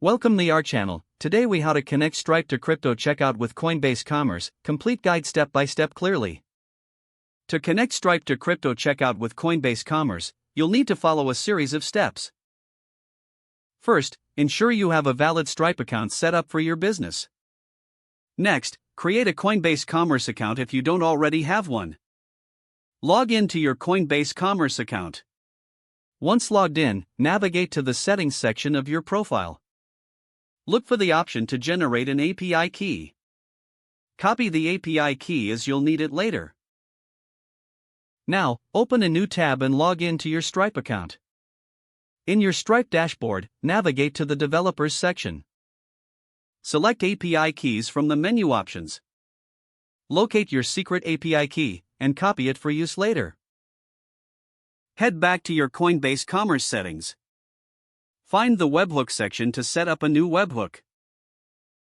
Welcome to our channel. Today we how to connect Stripe to crypto checkout with Coinbase Commerce, complete guide step by step clearly. To connect Stripe to crypto checkout with Coinbase Commerce, you'll need to follow a series of steps. First, ensure you have a valid Stripe account set up for your business. Next, create a Coinbase Commerce account if you don't already have one. Log in to your Coinbase Commerce account. Once logged in, navigate to the settings section of your profile. Look for the option to generate an API key. Copy the API key as you'll need it later. Now, open a new tab and log in to your Stripe account. In your Stripe dashboard, navigate to the Developers section. Select API keys from the menu options. Locate your secret API key and copy it for use later. Head back to your Coinbase Commerce settings. Find the webhook section to set up a new webhook.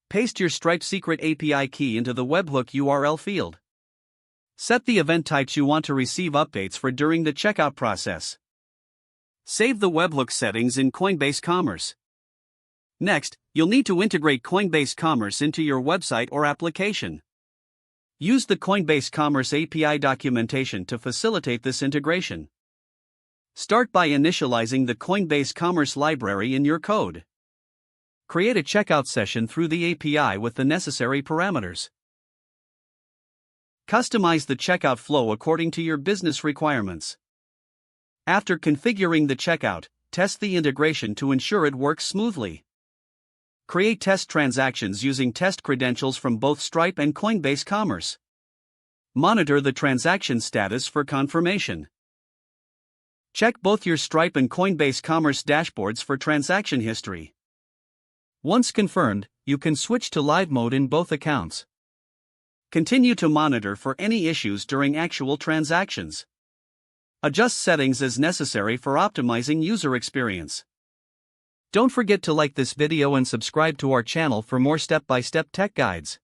Paste your Stripe secret API key into the webhook URL field. Set the event types you want to receive updates for during the checkout process. Save the webhook settings in Coinbase Commerce. Next, you'll need to integrate Coinbase Commerce into your website or application. Use the Coinbase Commerce API documentation to facilitate this integration. Start by initializing the Coinbase Commerce library in your code. Create a checkout session through the API with the necessary parameters. Customize the checkout flow according to your business requirements. After configuring the checkout, test the integration to ensure it works smoothly. Create test transactions using test credentials from both Stripe and Coinbase Commerce. Monitor the transaction status for confirmation. Check both your Stripe and Coinbase Commerce dashboards for transaction history. Once confirmed, you can switch to live mode in both accounts. Continue to monitor for any issues during actual transactions. Adjust settings as necessary for optimizing user experience. Don't forget to like this video and subscribe to our channel for more step-by-step tech guides.